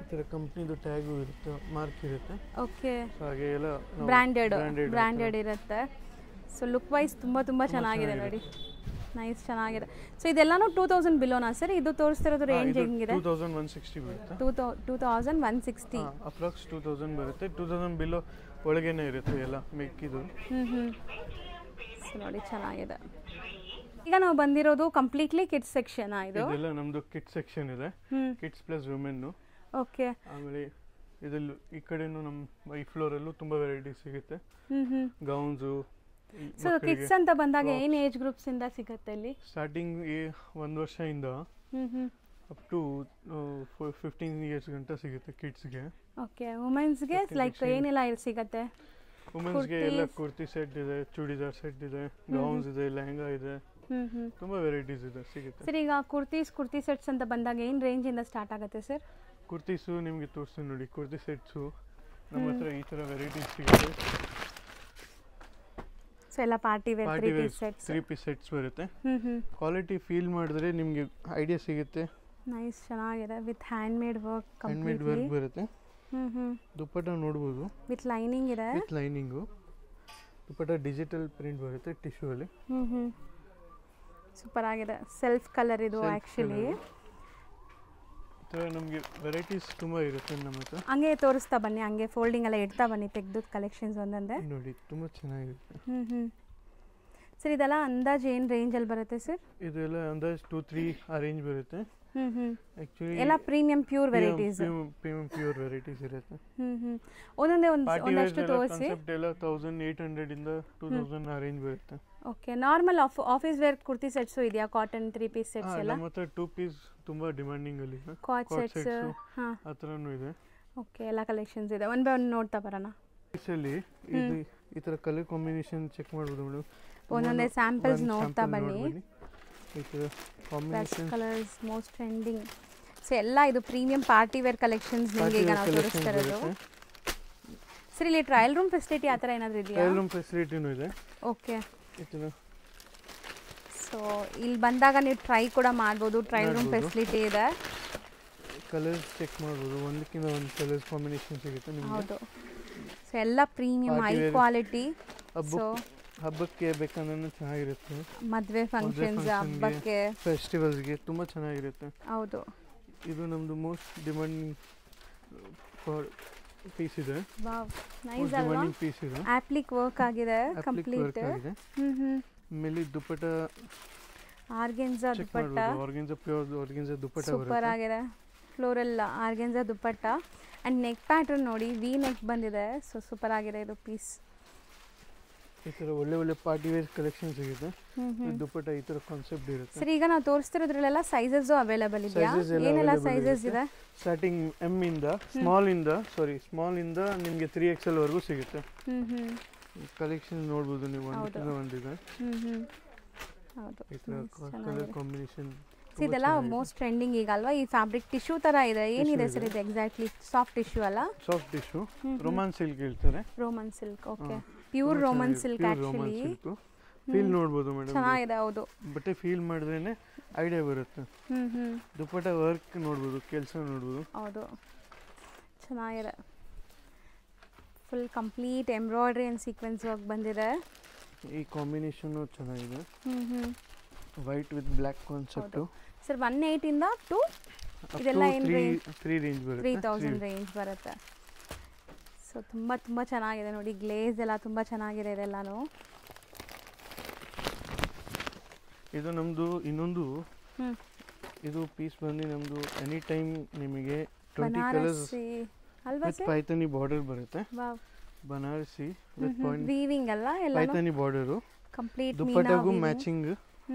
ಈ ಥರ ಕಂಪ್ನಿದು ಟ್ಯಾಗು ಇರುತ್ತೆ, ಮಾರ್ಕ್ ಇರುತ್ತೆ. ಓಕೆ, ಹಾಗೆ ಎಲ್ಲ ಬ್ರ್ಯಾಂಡೆಡ್ ಇರುತ್ತೆ. ಸೊ ಲುಕ್ ವೈಸ್ ತುಂಬ ಚೆನ್ನಾಗಿದೆ ನೋಡಿ, ನೈಸ್ ಚೆನ್ನಾಗಿದೆ. ಸೊ ಇದೆಲ್ಲಾನು 2000 ಬಿಲೋನಾ ಸರ್? ಇದು ತೋರಿಸ್ತಿರೋದು ರೇಂಜ್ ಹೆಂಗಿದೆ? 2160 ಬರುತ್ತೆ. 2160 ಅಪ್ರಾಕ್ಸ್ 2000 ಬರುತ್ತೆ. 2000 ಬಿಲೋ ಒಳಗೇನೆ ಇರುತ್ತೆ ಎಲ್ಲ ಮಿಕ್ಕಿದು. ಸೊ ನೋಡಿ ಚೆನ್ನಾಗಿದೆ. ಈಗ ನಾವು ಬಂದಿರೋದು ಕಂಪ್ಲೀಟ್ಲಿ ಕಿಡ್ಸ್ ಸೆಕ್ಷನ್. ಇದೆಲ್ಲ ನಮ್ದು ಕಿಡ್ಸ್ ಸೆಕ್ಷನ್ ಇದೆ, ಕಿಡ್ಸ್ ಪ್ಲಸ್ ವುಮೆನ್. ಓಕೆ, ಆಮೇಲೆ ಇದೆಲ್ಲ ಈ ಕಡೆನೂ ನಮ್ಮ ಈ ಫ್ಲೋರಲ್ಲೂ ತುಂಬ ವೆರೈಟೀಸ್ ಸಿಗುತ್ತೆ, ಗೌನ್ಸು. ಸೊ ಕಿಡ್ಸ್ ಅಂತ ಬಂದಾಗ ಏನು ಏಜ್ ಗ್ರೂಪ್ಸ್ ಇಂದ ಸಿಗುತ್ತೆ ಇಲ್ಲಿ? ಸ್ಟಾರ್ಟಿಂಗ್ 1 ವರ್ಷದಿಂದ ಅಪ್ ಟು 15 ಇಯರ್ಸ್ ಗಂಟ ಸಿಗುತ್ತೆ ಕಿಡ್ಸ್ಗೆ. ಓಕೆ, ವುಮೆನ್ಸ್ಗೆ ಲೈಕ್ ಏನೆಲ್ಲ ಸಿಗುತ್ತೆ? ವುಮೆನ್ಸ್ಗೆ ಎಲ್ಲ ಕುರ್ತಿ ಸೆಟ್ ಇದೆ, ಚೂಡಿದಾರ್ ಸೆಟ್ ಇದೆ, ಗೌನ್ಸ್ ಇದೆ, ಲೆಹಂಗಾ ಇದೆ, ತುಂಬಾ ವೆರೈಟೀಸ್ ಇದೆ ಸಿಗುತ್ತೆ ಸರ್. ಈಗ ಕುರ್ತಿ ಸೆಟ್ಸ್ ಅಂತ ಬಂದಾಗ ಏನು ರೇಂಜ್ ಇಂದ ಸ್ಟಾರ್ಟ್ ಆಗುತ್ತೆ ಸರ್? ಕುರ್ತೀಸು ನಿಮಗೆ ತೋರಿಸ್ತೀನಿ ನೋಡಿ. ಕುರ್ತಿ ಸೆಟ್ಸು ನಮ್ಮ ಹತ್ರ ಈ ಥರ ವೆರೈಟೀಸ್ ಸಿಗುತ್ತೆ. ಸೊ ಎಲ್ಲ ಪಾರ್ಟಿ ವೇರ್ 3 ಪೀಸ್ ಸೆಟ್ಸ್ ಬರುತ್ತೆ. ಕ್ವಾಲಿಟಿ ಫೀಲ್ ಮಾಡಿದ್ರೆ ನಿಮಗೆ ಐಡಿಯಾ ಸಿಗುತ್ತೆ. ನೈಸ್, ಚೆನ್ನಾಗಿದೆ with hand made work. Hand made work ಬರುತ್ತೆ. ದುಪ್ಪಟ್ಟ ನೋಡ್ಬೋದು, ವಿತ್ ಲೈನಿಂಗ್ ಇದೆ. With lining dupatta digital print ಬರುತ್ತೆ ಟಿಶ್ಯೂ ಅಲ್ಲಿ. ಸೂಪರ್ ಆಗಿದೆ, ಸೆಲ್ಫ್ ಕಲರ್ ಇದು ಆ್ಯಕ್ಚುಲಿ. ನಮಗೆ ವೆರೈಟೀಸ್ ತುಂಬ ಇರುತ್ತೆ ನಮ್ಮ ಹತ್ರ. ಹಂಗೆ ತೋರಿಸ್ತಾ ಬನ್ನಿ, ಹಂಗೆ ಫೋಲ್ಡಿಂಗ್ ಎಲ್ಲ ಇಡ್ತಾ ಬನ್ನಿ, ತೆಗೆದು ಕಲೆಕ್ಷನ್ಸ್ ಒಂದೊಂದೇ ನೋಡಿ. ತುಂಬ ಚೆನ್ನಾಗಿರುತ್ತೆ. ಸರ್ ಇದೆಲ್ಲ ಅಂದಾಜು ಏನು ರೇಂಜಲ್ಲಿ ಬರುತ್ತೆ ಸರ್? ಇದೆಲ್ಲ ಅಂದಾಜು 2-3 ಆ ರೇಂಜ್ ಬರುತ್ತೆ. ಆಕ್ಚುಲಿ ಎಲ್ಲ ಪ್ರೀಮಿಯಂ ಪ್ಯೂರ್ ವೆರೈಟೀಸ್ ಇರುತ್ತೆ. ಒಂದೊಂದಷ್ಟು ತೋರಿಸಿ. ಕಾನ್ಸೆಪ್ಟ್ ಎಲ್ಲ 1800 ಇಂದ 2000 ಆ ರೇಂಜ್ ಬರುತ್ತೆ. Okay, normal office wear kurti sets ಇದೆಯಾ? ಕಾಟನ್ 3 ಪೀಸ್ ಸೆಟ್ಸ್ ಎಲ್ಲ ನಮ್ಮ ಹತ್ರ 2 ಪೀಸ್ ತುಂಬಾ ಡಿಮಾಂಡಿಂಗ್ ಅಲ್ಲಿ ಇದೆ. ಕಾಟ್ ಸೆಟ್ಸ್ ಆ ಥರನೂ ಇದೆ. ಓಕೆ, ಎಲ್ಲ ಕಲೆಕ್ಷನ್ಸ್ ಇದೆ. ಒನ್ ಬೈ ಒನ್ ನೋಡ್ತಾ ಬರೋಣ. ಇಲ್ಲಿ ಈ ಥರ ಕಲರ್ ಕಾಂಬಿನೇಷನ್ ಚೆಕ್ ಮಾಡ್ಬೋದು ಮೇಡಮ್. ಒಂದೊಂದೇ ಸ್ಯಾಂಪಲ್ಸ್ ನೋಡ್ತಾ ಬನ್ನಿ. ಈ ಥರ combination colours most trending. So ಎಲ್ಲ ಇದು ಪ್ರೀಮಿಯಂ ಪಾರ್ಟಿ ವೇರ್ ಕಲೆಕ್ಷನ್ಸ್ ನಿಮಗೆ ಈಗ ನಾವು ತೋರಿಸ್ತಾ ಇರೋದು. ಸರ್ ಇಲ್ಲಿ ಟ್ರಯಲ್ ರೂಮ್ ಫೆಸಿಲಿಟಿ ಆ ಥರ ಏನಾದರೂ ಇದೆಯಾ? ಟ್ರಯಲ್ ರೂಮ್ ಫೆಸಿಲಿಟಿನೂ ಇದೆ. ಓಕೆ, ಸೊ ಇಲ್ಲಿ ಬಂದಾಗ ನೀವು ಟ್ರೈ ಕೂಡ ಮಾಡ್ಬೋದು. ಟ್ರಯಲ್ ರೂಮ್ ಫೆಸಿಲಿಟಿ ಇದೆ. ಕಲರ್ಸ್ ಚೆಕ್ ಮಾಡ್ಬೋದು, ಒಂದಕ್ಕಿಂತ ಒಂದು ಕಲರ್ಸ್ ಕಾಂಬಿನೇಷನ್ ಸಿಗುತ್ತೆ ನಿಮಗೆ. ಹೌದು, ಸೊ ಎಲ್ಲ ಪ್ರೀಮಿಯಂ ಹೈ ಕ್ವಾಲಿಟಿ. ಸೊ ಹಬ್ಬಕ್ಕೆ ಬೇಕಂದ್ರೆ ಚೆನ್ನಾಗಿರುತ್ತೆ. ಮದುವೆ ಫಂಕ್ಷನ್ಸ್, ಹಬ್ಬಕ್ಕೆ, ಫೆಸ್ಟಿವಲ್ಸ್ಗೆ ತುಂಬ ಚೆನ್ನಾಗಿರುತ್ತೆ. ಹೌದು, ಇದು ನಮ್ಮದು ಮೋಸ್ಟ್ ಡಿಮಾಂಡಿಂಗ್ ಪೀಸ್ ಇದೆ. ವಾವ್, ನೈಸ್ ಅಲ್ವಾ? ಪೀಸ್ ಇದೆ, ಆಪ್ಲಿಕ್ ವರ್ಕ್ ಆಗಿದೆ ಕಂಪ್ಲೀಟ್. ಮೇಲೆ ದುಪ್ಪಟ್ಟ ಆರ್ಗೆನ್ಜಾ ದುಪ್ಪಟ್ಟ, ಆರ್ಗೆನ್ಜಾ ಪ್ಯೂರ್ ಆರ್ಗೆನ್ಜಾ ದುಪ್ಪಟ್ಟ ಸೂಪರ್ ಆಗಿದೆ. Floral organza dupatta and neck pattern ನೋಡಿ ವಿ ನೆಕ್ ಬಂದಿದೆ. ಸೊ ಸೂಪರ್ ಆಗಿದೆ ಇದು ಪೀಸ್. ಈ ಥರ ಒಳ್ಳೆ ಒಳ್ಳೆ ಪಾರ್ಟಿ ವೇರ್ ಕಲೆಕ್ಷನ್ ಸಿಗುತ್ತೆ. ದುಪ್ಪಟ್ಟ ಈ ಥರ ಕಾನ್ಸೆಪ್ಟ್ ಇರುತ್ತೆ. ಸರ್ ಈಗ ನಾವು ತೋರಿಸ್ತಿರೋದ್ರಲ್ಲೆಲ್ಲ ಸೈಜಸ್ ಅವೈಲೇಬಲ್ ಇದೆಯಾ? ಏನೆಲ್ಲ ಸೈಜಸ್ ಇದೆ? ಸ್ಟಾರ್ಟಿಂಗ್ ಎಮ್ ಇಂದ ಸ್ಮಾಲ್ ಇಂದ ನಿಮಗೆ 3XL ವರೆಗೂ ಸಿಗುತ್ತೆ. ಕಲೆಕ್ಷನ್ ನೋಡ್ಬೋದು ನೀವು. ಒಂದಿದೆ ಹೌದು, ಈ ಥರ ಕಲರ್ ಕಾಂಬಿನೇಷನ್. ಇದೆಲ್ಲ ಮೋಸ್ಟ್ ಟ್ರೆಂಡಿಂಗ್ ಈಗ ಅಲ್ವಾ? ಈ ಫ್ಯಾಬ್ರಿಕ್ ಟಿಶ್ಯೂ ತರ ಇದೆ. ಏನಿದೆ ಸರ್ ಇದು ಎಕ್ಸಾಕ್ಟ್ಲಿ? ಸಾಫ್ಟ್ ಟಿಶ್ಯೂ ಅಲ್ಲ? ಸಾಫ್ಟ್ ಟಿಶ್ಯೂ, ರೋಮನ್ ಸಿಲ್ಕ್ ಹೇಳ್ತಾರೆ. Roman silk, okay. Pure Roman silk actually. Feel ನೋಡ್ಬೋದು ಮೇಡಮ್, ಚೆನ್ನಾಗಿದೆ. ಹೌದು, ಬಟ್ಟೆ ಫೀಲ್ ಮಾಡಿದ್ರೇನೆ ಐಡಿಯಾ ಬರುತ್ತೆ. ದುಪ್ಪಟ್ಟ ವರ್ಕ್ ನೋಡ್ಬೋದು, ಕೆಲಸ ನೋಡ್ಬೋದು. ಹೌದು, ಚೆನ್ನಾಗಿದೆ. Full complete embroidery and sequence work ಬಂದಿದೆ. ಈ ಕಾಂಬಿನೇಷನ್ ಚೆನ್ನಾಗಿದೆ. White with black concept. Sir 18 ಇಂದ ಟು ಇದೆಲ್ಲ ಏನು ರೇಂಜ್? 3 ರೇಂಜ್ ಬರುತ್ತೆ. 3000 ರೇಂಜ್ ಬರುತ್ತೆ. ಸೊ ತುಂಬ ಚೆನ್ನಾಗಿದೆ ನೋಡಿ. ಗ್ಲೇಸ್ ಎಲ್ಲ ತುಂಬ ಚೆನ್ನಾಗಿದೆ ಇದೆಲ್ಲಾನು. ಇದು ನಮ್ಮದು ಇನ್ನೊಂದು ಇದು ಪೀಸ್ ಬಂದು ನಮ್ಮದು ಎನಿ ಟೈಮ್ ನಿಮಗೆ 20 ಕಲರ್ಸ್ ಅಲ್ವಾ ಸರ್? ಪೈಥಾನಿ ಬಾರ್ಡರ್ ಬರುತ್ತೆ. ಬನಾರಸಿ ವಿತ್ ಪಾಯಿಂಟ್ ವೀವಿಂಗ್ ಅಲ್ಲ ಎಲ್ಲ? ಪೈಥಾನಿ ಬಾರ್ಡರ್ ಕಂಪ್ಲೀಟ್ ದುಪ್ಪಟ್ಟಗೂ ಮ್ಯಾಚಿಂಗ್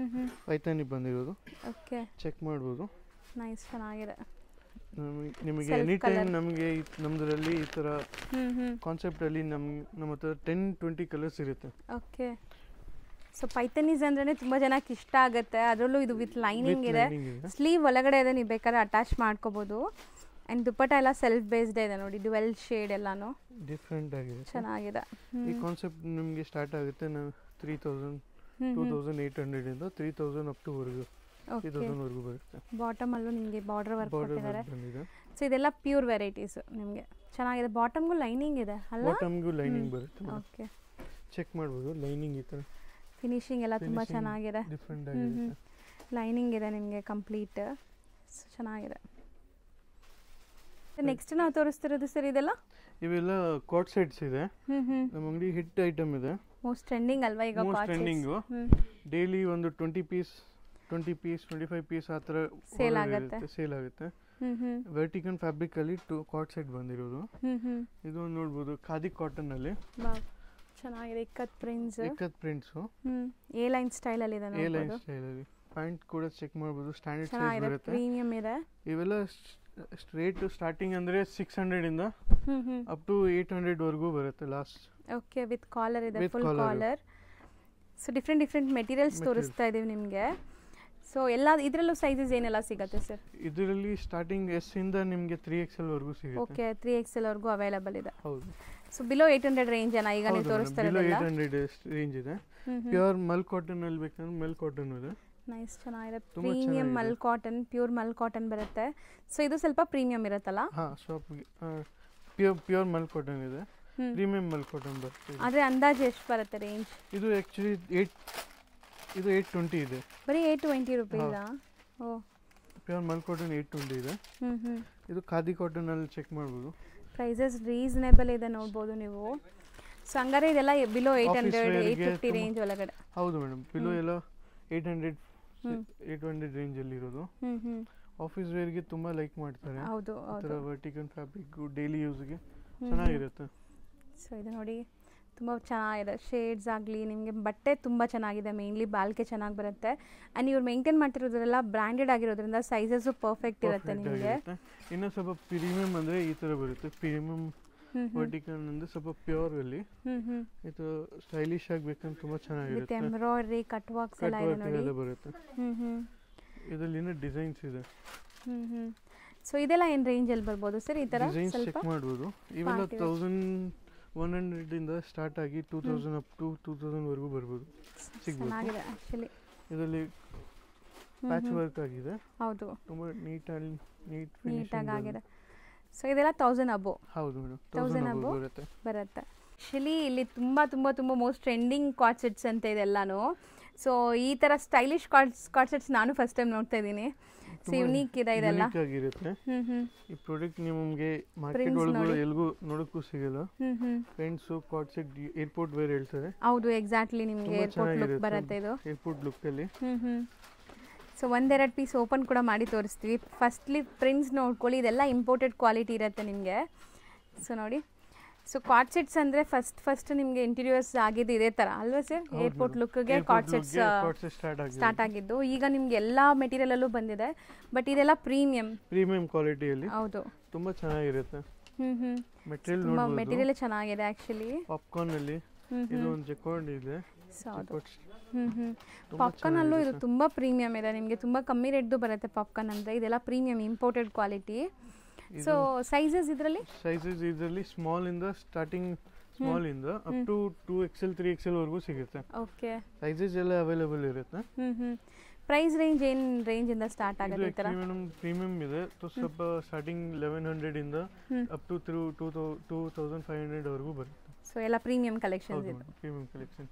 ಪೈಥಾನಿ ಬಂದಿರೋದು. ಓಕೆ, ಚೆಕ್ ಮಾಡ್ಬೋದು. ನೈಸ್, ಚೆನ್ನಾಗಿದೆ. ನಿಮಗೆ ಎನಿ ಟೈಮ್ ನಮಗೆ ನಮ್ಮದ್ರಲ್ಲಿ ಈ ಥರ ಕಾನ್ಸೆಪ್ಟಲ್ಲಿ ನಮ್ಮ ಹತ್ರ 10-20 ಕಲರ್ಸ್ ಇರುತ್ತೆ. ಓಕೆ. ಸೊ ಪೈಥನೀಸ್ ಅಂದ್ರೆ ತುಂಬ ಜನಕ್ಕೆ ಇಷ್ಟ ಆಗುತ್ತೆ. ಅದರಲ್ಲೂ ಇದು ವಿತ್ ಲೈನಿಂಗ್ ಇದೆ. ಸ್ಲೀವ್ ಒಳಗಡೆ ಇದೆ, ನೀವು ಬೇಕಾದ್ರೆ ಅಟ್ಯಾಚ್ ಮಾಡ್ಕೋಬೋದು. ಆ್ಯಂಡ್ ದುಪ್ಪಟ್ಟ ಎಲ್ಲ ಸೆಲ್ಫ್ ಬೇಸ್ಡ್ ಇದೆ ನೋಡಿ, ಡ್ಯುವೆಲ್ ಶೇಡ್ ಎಲ್ಲಾನು ಡಿಫ್ರೆಂಟ್ ಆಗಿದೆ, ಚೆನ್ನಾಗಿದೆ. ಈ ಕಾನ್ಸೆಪ್ಟ್ ನಿಮಗೆ ಸ್ಟಾರ್ಟ್ ಆಗುತ್ತೆ 3000 2800 ಇಂದ 3000 ಅಪ್ ಟು ವರೆಗೂ 3000 ವರೆಗೂ ಬರುತ್ತೆ. ಬಾಟಮ್ ಅಲ್ಲೂ ನಿಮಗೆ ಬಾರ್ಡರ್ ವರ್ಕ್ ಕೊಟ್ಟಿದ್ದಾರೆ. ಸೊ ಇದೆಲ್ಲ ಪ್ಯೂರ್ ವೆರೈಟೀಸ್ ನಿಮಗೆ ಚೆನ್ನಾಗಿದೆ. ಬಾಟಮ್ಗೂ ಲೈನಿಂಗ್ ಇದೆ ಅಲ್ಲ? ಬಾಟಮ್ಗೂ ಲೈನಿಂಗ್ ಬರುತ್ತೆ. ಓಕೆ, ಚೆಕ್ ಮಾಡ್ಬೋದು. ಲೈನಿಂಗ್ ಈ ಥರ ಫಿನಿಶಿಂಗ್ ಎಲ್ಲ ತುಂಬ ಚೆನ್ನಾಗಿದೆ. ಡಿಫ್ರೆಂಟ್ ಆಗಿದೆ. ಲೈನಿಂಗ್ ಇದೆ ನಿಮಗೆ ಕಂಪ್ಲೀಟ್, ಚೆನ್ನಾಗಿದೆ. ನೆಕ್ಸ್ಟ್ ನಾವು ತೋರಿಸ್ತಿರೋದು ಸರ್ ಇದೆಲ್ಲ? ಇವೆಲ್ಲ ಕಾಟ್ ಸೆಟ್ಸ್ ಇದೆ. ನಮ್ಮ ಅಂಗಡಿ ಹಿಟ್ ಐಟಮ್ ಇದೆ. ಮೋಸ್ಟ್ ಟ್ರೆಂಡಿಂಗ್ ಅಲ್ವಾ ಈಗ? Most trending. ಡೈಲಿ ಒಂದು 20 ಪೀಸ್ 25 ಪೀಸ್ ಆ ಥರ ಸೇಲ್ ಆಗುತ್ತೆ. ವರ್ಟಿಕಲ್ ಫ್ಯಾಬ್ರಿಕ್ ಅಲ್ಲಿ ಕಾಟ್ ಸೆಟ್ ಬಂದಿರೋದು. ಇದು ನೋಡ್ಬೋದು, ಖಾದಿ ಕಾಟನ್ ಅಲ್ಲಿ ಚೆನ್ನಾಗಿದೆ. Ikat prints A line style ಅಲ್ಲಿ ಇದೆ. ಎ ಲೈನ್ ಸ್ಟೈಲ್ ಅಲ್ಲಿ ಪ್ಯಾಂಟ್ ಕೂಡ ಚೆಕ್ ಮಾಡ್ಬೋದು. ಸ್ಟ್ಯಾಂಡರ್ಡ್ ಸೈಜ್ ಬರುತ್ತೆ. ಪ್ರೀಮಿಯಂ ಇದೆ. ಇವೆಲ್ಲ ರೇಟ್ ಸ್ಟಾರ್ಟಿಂಗ್ ಅಂದ್ರೆ 600 ಇಂದ ಅಪ್ ಟು 800 ವರೆಗೂ ಬರುತ್ತೆ ಲಾಸ್ಟ್. ಓಕೆ, ವಿತ್ ಕಾಲರ್ ಇದೆ, full collar. So different materials ತೋರಿಸ್ತಾ ಇದೀವಿ ನಿಮಗೆ. ಸೊ ಎಲ್ಲ ಇದರಲ್ಲೂ ಸೈಜಸ್ ಏನೆಲ್ಲ ಸಿಗುತ್ತೆ ಸರ್? ಇದರಲ್ಲಿ ಸ್ಟಾರ್ಟಿಂಗ್ ಎಸ್ ಇಂದ ನಿಮಗೆ 3XL ವರೆಗೂ ಸಿಗುತ್ತೆ. ಓಕೆ, 3XL ವರೆಗೂ ಅವೈಲೇಬಲ್ ಇದೆ. ಹೌದು. ಸೊ ಬಿಲೋ 800 ರೇಂಜ್ ಅನ್ನ ಈಗ ನೀವು ತೋರಿಸ್ತಾ ಇರೋದು? 800 ರೇಂಜ್ ಇದೆ. ಪ್ಯೂರ್ ಮಲ್ ಕಾಟನ್ ಅಲ್ಲಿ ಬೇಕಂದ್ರೆ ಮಲ್ ಕಾಟನ್ ಇದೆ. ನೈಸ್, ಚೆನ್ನಾಗಿದೆ. ಪ್ರೀಮಿಯಂ ಮಲ್ ಕಾಟನ್, ಪ್ಯೂರ್ ಮಲ್ ಕಾಟನ್ ಬರುತ್ತೆ. ಸೊ ಇದು ಸ್ವಲ್ಪ ಪ್ರೀಮಿಯಂ ಇರುತ್ತಲ್ಲ? ಹಾ, ಪ್ಯೂರ್ ಮಲ್ ಕಾಟನ್ ಇದೆ. ಪ್ರೀಮಿಯಂ ಮಲ್ ಕಾಟನ್ ಬರುತ್ತೆ. ಆದ್ರೆ ಅಂದಾಜು ಎಷ್ಟು ಬರುತ್ತೆ ರೇಂಜ್? ಇದು ಆಕ್ಚುಲಿ 820 ಇದೆ. ಬರೀ 820 ರೂಪೀಸ್? ಓ, ಪ್ಯೂರ್ ಮಲ್ ಕಾಟನ್ 820 ಇದೆ. ಇದು ಖಾದಿ ಕಾಟನ್ ಅಲ್ಲಿ ಚೆಕ್ ಮಾಡ್ಬೋದು. ಪ್ರೈಸಸ್ ರೀಸನೇಬಲ್ ಇದೆ, ನೋಡ್ಬೋದು ನೀವು. ಸೊ ಹಂಗಾರೆ ಇದೆಲ್ಲ ಬಿಲೋ 800 850 ರೇಂಜ್ ಒಳಗಡೆ? ಹೌದು ಮೇಡಮ್, ಬಿಲೋ ಎಲ್ಲ 800 ರೇಂಜ್ ಅಲ್ಲಿ ಇರೋದು. ಆಫೀಸ್ ವೇರ್ಗೆ ತುಂಬಾ ಲೈಕ್ ಮಾಡ್ತಾರೆ. ಹೌದು, ವರ್ಟಿಕಲ್ ಫ್ಯಾಬ್ರಿಕ್ ಡೈಲಿ ಯೂಸ್ಗೆ ಚೆನ್ನಾಗಿರುತ್ತೆ. ಸೊ ಇದು ನೋಡಿ, ತುಂಬ ಚೆನ್ನಾಗಿದೆ. ಶೇಡ್ಸ್ ಆಗಲಿ ನಿಮಗೆ ಬಟ್ಟೆ ತುಂಬ ಚೆನ್ನಾಗಿದೆ. ಮೇನ್ಲಿ ಬಾಲ್ಕೆ ಚೆನ್ನಾಗಿ ಬರುತ್ತೆ. ಆ್ಯಂಡ್ ಇವ್ರು ಮೇಂಟೈನ್ ಮಾಡ್ತಿರೋದ್ರೆಲ್ಲ ಬ್ರ್ಯಾಂಡೆಡ್ ಆಗಿರೋದ್ರಿಂದ ಸೈಜಸ್ಸು ಪರ್ಫೆಕ್ಟ್ ಇರುತ್ತೆ ನಿಮಗೆ. ಇನ್ನು ಸ್ವಲ್ಪ ಪ್ರೀಮಿಯಂ ಅಂದರೆ ಈ ಥರ ಬರುತ್ತೆ. ಪ್ರೀಮಿಯಂ ವರ್ಟಿಕಲ್ ಅಂದ್ರೆ ಸ್ವಲ್ಪ ಪ್ಯೂರ್ ಅಲ್ಲಿ ಇದು ಸ್ಟೈಲಿಶ್ ಆಗಬೇಕಂದ್ರೆ ತುಂಬಾ ಚೆನ್ನಾಗಿರುತ್ತೆ. ಎಂಬ್ರಾಯ್ಡರಿ ಕಟ್ ವರ್ಕ್ಸ್ ಎಲ್ಲ ಇದೆ ನೋಡಿ, ಬರುತ್ತೆ. ಇದರಲ್ಲಿ ಇನ್ನೂ ಡಿಸೈನ್ಸ್ ಇದೆ. ಸೊ ಇದೆಲ್ಲ ಏನು ರೇಂಜ್ ಅಲ್ಲಿ ಬರ್ಬೋದು ಸರ್? ಈ ತರ ಡಿಸೈನ್ಸ್ ಚೆಕ್ ಮಾಡ್ಬೋದು. ಇವೆಲ್ಲ 1100 ಇಂದ ಸ್ಟಾರ್ಟ್ ಆಗಿ 2000 ಅಪ್ ಟು 2000 ವರೆಗೂ ಬರ್ಬೋದು, ಸಿಗ್ಬೋದು. ಚೆನ್ನಾಗಿದೆ ಆಕ್ಚುಲಿ. ಇದರಲ್ಲಿ ಪ್ಯಾಚ್ ವರ್ಕ್ ಆಗಿದೆ. ಹೌದು, ತುಂಬಾ ನೀಟ್ ಆಗಿದೆ. ಸೊ ಇದೆಲ್ಲ 1000 ಅಬೋ? ಹೌದು ಮೇಡಮ್, 1000 ಅಬೋ ಬರುತ್ತೆ. ಆ್ಯಕ್ಚುಲಿ ಇಲ್ಲಿ ತುಂಬ ಮೋಸ್ಟ್ ಟ್ರೆಂಡಿಂಗ್ ಕಾರ್ಡ್ ಸೆಟ್ಸ್ ಅಂತ ಇದೆಲ್ಲಾನು. ಸೊ ಈ ಥರ ಸ್ಟೈಲಿಶ್ ಕಾರ್ಡ್ ಸೆಟ್ಸ್ ನಾನು ಫಸ್ಟ್ ಟೈಮ್ ನೋಡ್ತಾ ಇದ್ದೀನಿ. ಸೊ ಯುನೀಕ್ ಇದೆ ಇದೆಲ್ಲ. ಈ ಪ್ರಾಡಕ್ಟ್ ನಿಮಗೆ ಮಾರ್ಕೆಟ್ ಒಳಗೂ ಎಲ್ಗೂ ನೋಡಕ್ಕೂ ಸಿಗಲ್ಲ. Friends card set airport wear ಹೇಳ್ತಾರೆ. ಹೌದು, ಎಕ್ಸಾಕ್ಟ್ಲಿ ನಿಮಗೆ ಏರ್ಪೋರ್ಟ್ ಲುಕ್ ಬರುತ್ತೆ ಇದು. ಏರ್ಪೋರ್ಟ್ ಲುಕ್ ಅಲ್ಲಿ. ಸೊ ಸೊ ಒಂದೆರಡು ಪೀಸ್ ಓಪನ್ ಕೂಡ ಮಾಡಿ ತೋರಿಸ್ತೀವಿ. ಫಸ್ಟ್ಲಿ ಪ್ರಿಂಟ್ಸ್ ನೋಡ್ಕೊಳ್ಳಿ, ಇದೆಲ್ಲ ಇಂಪೋರ್ಟೆಡ್ ಕ್ವಾಲಿಟಿ ಇರುತ್ತೆ ನಿಮಗೆ. ಸೊ ನೋಡಿ, ಸೊ ಕಾರ್ಡ್ ಸೆಟ್ಸ್ ಅಂದರೆ ಫಸ್ಟ್ ನಿಮಗೆ ಇಂಟೀರಿಯರ್ಸ್ ಆಗಿದ್ದು ಇದೇ ಥರ ಅಲ್ವಾ ಸರ್? ಏರ್ಪೋರ್ಟ್ ಲುಕ್ಗೆ ಕಾರ್ಡ್ ಸೆಟ್ಸ್ ಸ್ಟಾರ್ಟ್ ಆಗಿದ್ದು. ಈಗ ನಿಮ್ಗೆ ಎಲ್ಲ ಮೆಟೀರಿಯಲಲ್ಲೂ ಬಂದಿದೆ, ಬಟ್ ಇದೆಲ್ಲ ಪ್ರೀಮಿಯಂ ಕ್ವಾಲಿಟಿಯಲ್ಲಿ. ಹೌದು, ತುಂಬ ಚೆನ್ನಾಗಿರುತ್ತೆ. ಮೆಟೀರಿಯಲ್ ಚೆನ್ನಾಗಿದೆ ಆ್ಯಕ್ಚುಲಿ. ಪಾಪ್ಕಾರ್ನ್ ಅಲ್ಲಿ ಇದು ಒಂದು ಜೆಕಾರ್ಡ್ ಇದೆ. ಪಾಪ್ಕಾರ್ನ್ ಅಲ್ಲೂ ಇದು ತುಂಬ ಪ್ರೀಮಿಯಂ ಇದೆ, ನಿಮಗೆ ತುಂಬ ಕಮ್ಮಿ ರೇಟ್ದು ಬರುತ್ತೆ ಪಾಪ್ಕಾರ್ನ್ ಅಂದರೆ. ಇದೆಲ್ಲ premium imported quality. So sizes ಇದರಲ್ಲಿ ಸ್ಮಾಲ್ ಇಂದ ಸ್ಟಾರ್ಟಿಂಗ್, ಸ್ಮಾಲ್ ಇಂದ ಅಪ್ ಟು 2XL 3XL ವರೆಗೂ ಸಿಗುತ್ತೆ. ಓಕೆ, ಸೈಜಸ್ ಎಲ್ಲ ಅವೈಲೇಬಲ್ ಇರುತ್ತೆ. ಪ್ರೈಸ್ ರೇಂಜ್ ಏನು ರೇಂಜ್ ಇಂದ ಸ್ಟಾರ್ಟ್ ಆಗುತ್ತೆ ಈ ತರ? ಪ್ರೀಮಿಯಂ ಇದೆ, ಸ್ವಲ್ಪ ಸ್ಟಾರ್ಟಿಂಗ್ 1100 ಇಂದ ಅಪ್ ಟು 2500 ವರೆಗೂ ಬರುತ್ತೆ. ಸೊ ಎಲ್ಲ ಪ್ರೀಮಿಯಂ ಕಲೆಕ್ಷನ್ಸ್ ಇದೆ. Premium collection.